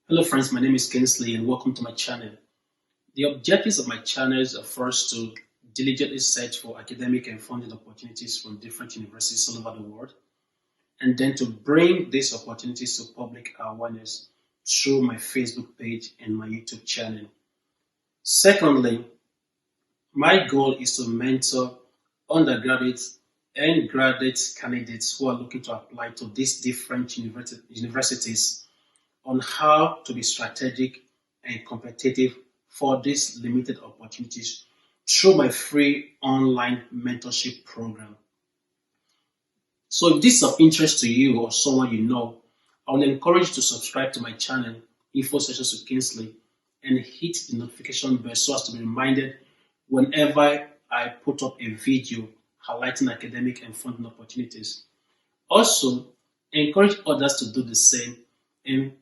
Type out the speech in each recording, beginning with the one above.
Hello friends, my name is Kingsley and welcome to my channel. The objectives of my channels are first to diligently search for academic and funding opportunities from different universities all over the world, and then to bring these opportunities to public awareness through my Facebook page and my YouTube channel. Secondly, my goal is to mentor undergraduates and graduate candidates who are looking to apply to these different universities on how to be strategic and competitive for these limited opportunities through my free online mentorship program. So if this is of interest to you or someone you know, I will encourage you to subscribe to my channel, Info Sessions with Kingsley, and hit the notification bell so as to be reminded whenever I put up a video highlighting academic and funding opportunities. Also, encourage others to do the same, and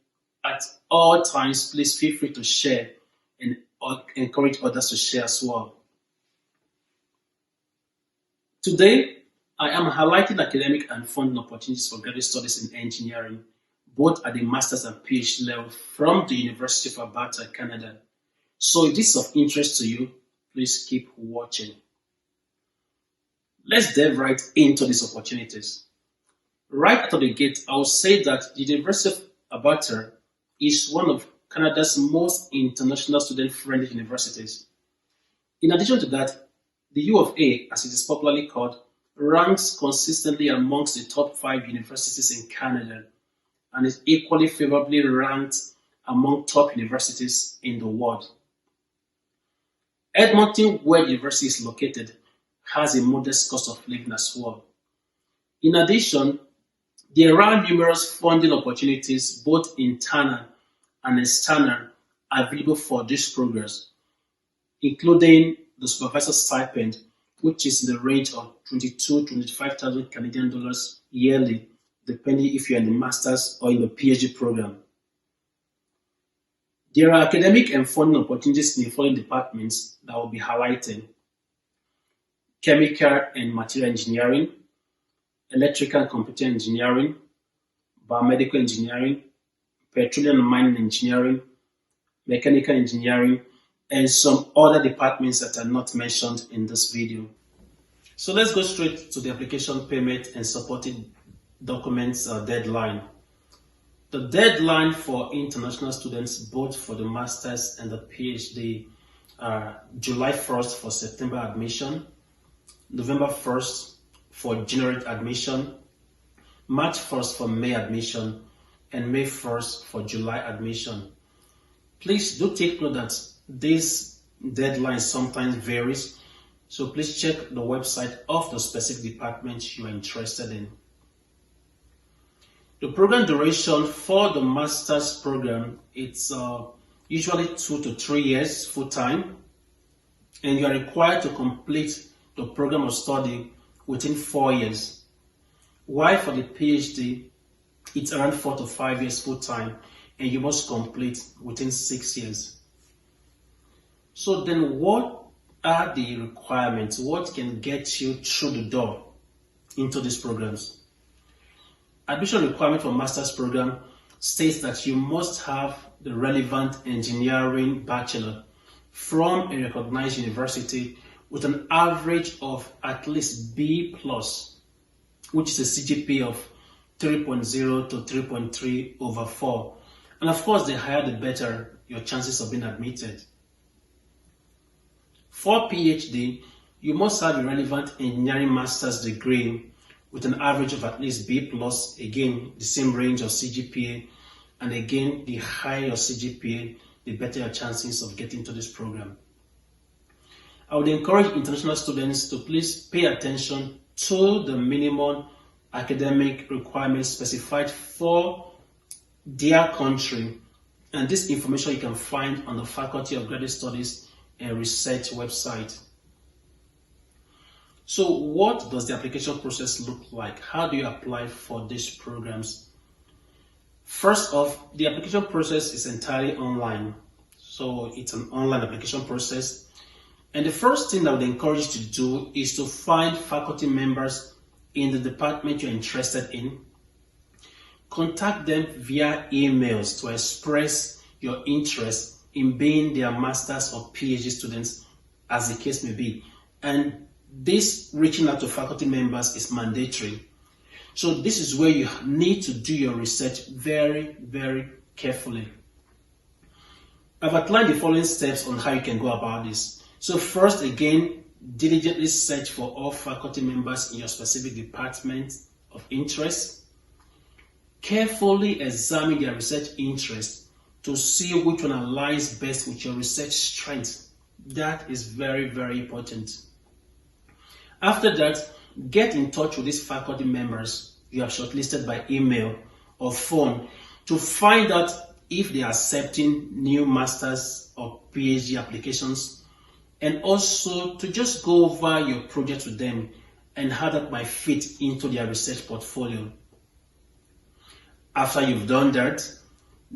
at all times, please feel free to share and encourage others to share as well. Today, I am highlighting academic and funding opportunities for graduate studies in engineering, both at the master's and PhD level from the University of Alberta, Canada. So if this is of interest to you, please keep watching. Let's dive right into these opportunities. Right out of the gate, I will say that the University of Alberta is one of Canada's most international student-friendly universities. In addition to that, the U of A, as it is popularly called, ranks consistently amongst the top 5 universities in Canada and is equally favorably ranked among top universities in the world. Edmonton, where the university is located, has a modest cost of living as well. In addition, there are numerous funding opportunities, both internal and external, available for these programs, including the supervisor stipend, which is in the range of 22,000 to 25,000 Canadian dollars yearly, depending if you're in the master's or in the PhD program. There are academic and funding opportunities in the following departments that will be highlighted: chemical and material engineering, electrical and computer engineering, biomedical engineering, petroleum and mining engineering, mechanical engineering, and some other departments that are not mentioned in this video. So let's go straight to the application payment and supporting documents deadline. The deadline for international students, both for the master's and the PhD, are July 1st for September admission, November 1st for January admission, March 1st for May admission, and May 1st for July admission. Please do take note that this deadline sometimes varies, so please check the website of the specific department you are interested in. The program duration for the master's program, it's usually 2 to 3 years full-time, and you are required to complete the program of study within 4 years. While for the PhD, it's around 4 to 5 years full-time, and you must complete within 6 years. So then what are the requirements? What can get you through the door into these programs? Admission requirement for master's program states that you must have the relevant engineering bachelor from a recognized university with an average of at least B+, which is a CGPA of 3.0 to 3.3 over 4. And of course, the higher the better your chances of being admitted. For PhD, you must have a relevant engineering master's degree with an average of at least B+, again, the same range of CGPA, and again, the higher your CGPA, the better your chances of getting to this program. I would encourage international students to please pay attention to the minimum academic requirements specified for their country, and this information you can find on the Faculty of Graduate Studies and Research website. So what does the application process look like? How do you apply for these programs? First off, the application process is entirely online. So it's an online application process. And the first thing I would encourage you to do is to find faculty members in the department you're interested in. contact them via emails to express your interest in being their master's or PhD students, as the case may be. And this reaching out to faculty members is mandatory. So this is where you need to do your research very, very carefully. I've outlined the following steps on how you can go about this. So first, again, diligently search for all faculty members in your specific department of interest. Carefully examine their research interest to see which one aligns best with your research strengths. That is very, very important. After that, get in touch with these faculty members you have shortlisted by email or phone to find out if they are accepting new master's or PhD applications, and also to just go over your project with them and how that might fit into their research portfolio. After you've done that,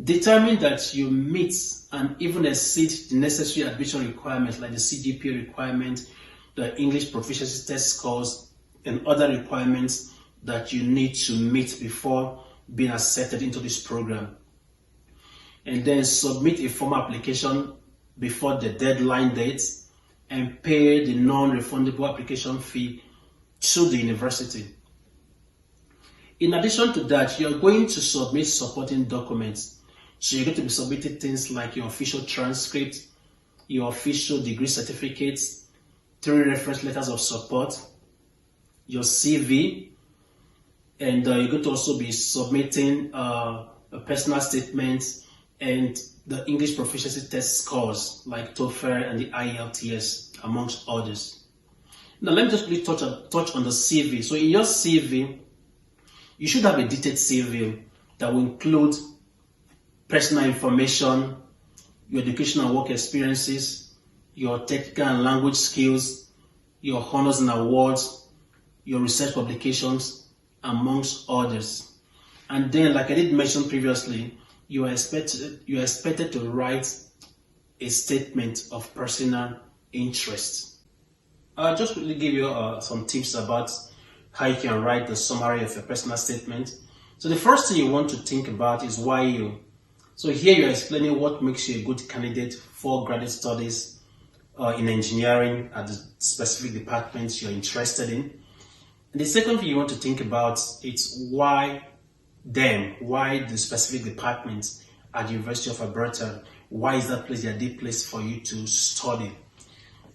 determine that you meet and even exceed the necessary admission requirements like the CGPA requirement, the English proficiency test scores, and other requirements that you need to meet before being accepted into this program. And then submit a formal application before the deadline date and pay the non-refundable application fee to the university. In addition to that, you're going to submit supporting documents. So you're going to be submitting things like your official transcript, your official degree certificates, 3 reference letters of support, your CV, and you're going to also be submitting a personal statement and the English proficiency test scores like TOEFL and the IELTS, amongst others. Now let me just quickly touch on the CV. So in your CV, you should have a detailed CV that will include personal information, your educational and work experiences, your technical and language skills, your honors and awards, your research publications, amongst others. And then, like I did mention previously, you are expected to write a statement of personal interest. I'll just quickly give you some tips about how you can write the summary of your personal statement. So the first thing you want to think about is why you. So here you're explaining what makes you a good candidate for graduate studies in engineering at the specific departments you're interested in. And the second thing you want to think about is why them, why the specific departments at the University of Alberta, why is that place the ideal place for you to study?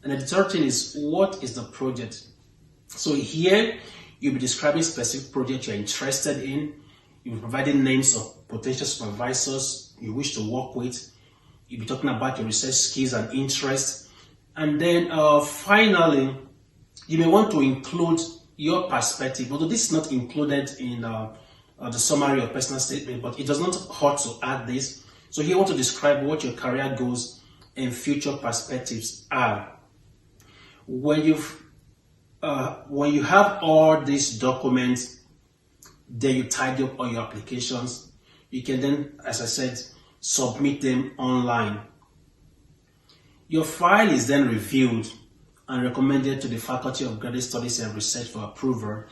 And the third thing is, what is the project? So here you'll be describing specific project you're interested in, you'll be providing names of potential supervisors you wish to work with, you'll be talking about your research skills and interests, and then finally you may want to include your perspective, although this is not included in the summary of personal statement, but it does not hurt to add this. So here you want to describe what your career goals and future perspectives are. When you have all these documents, then you tidy up all your applications. You can then, as I said, submit them online. Your file is then reviewed and recommended to the Faculty of Graduate Studies and Research for approval,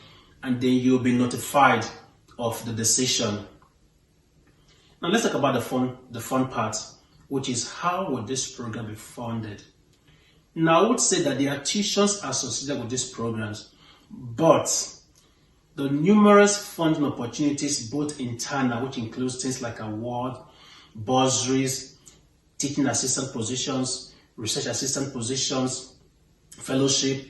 and then you'll be notified of the decision. Now let's talk about the fun part, which is how will this program be funded? Now I would say that there are tuitions associated with these programs, but the numerous funding opportunities, both internal, which includes things like award, bursaries, teaching assistant positions, research assistant positions, fellowship,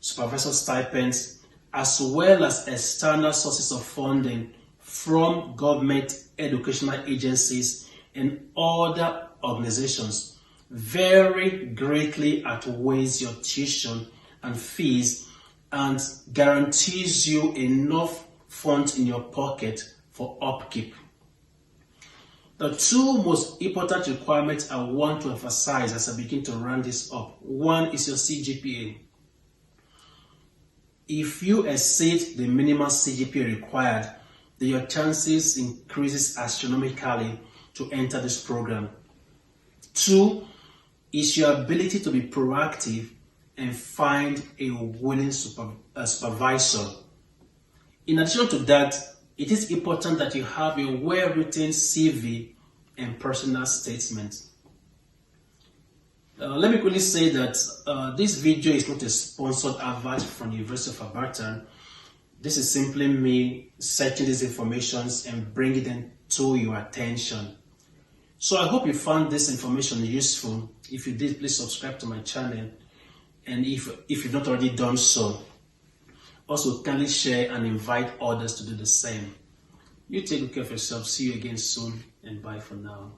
supervisor stipends, as well as external sources of funding from government educational agencies and other organizations, very greatly outweighs your tuition and fees and guarantees you enough funds in your pocket for upkeep. The two most important requirements I want to emphasize as I begin to round this up. One is your CGPA. If you exceed the minimum CGPA required, then your chances increases astronomically to enter this program. Two is your ability to be proactive and find a willing supervisor. In addition to that, it is important that you have a well-written CV and personal statement. Let me quickly say that this video is not a sponsored advert from the University of Alberta. This is simply me searching these information and bringing them to your attention. So I hope you found this information useful. If you did, please subscribe to my channel. And if you've not already done so, also kindly share and invite others to do the same. You take good care of yourself. See you again soon, and bye for now.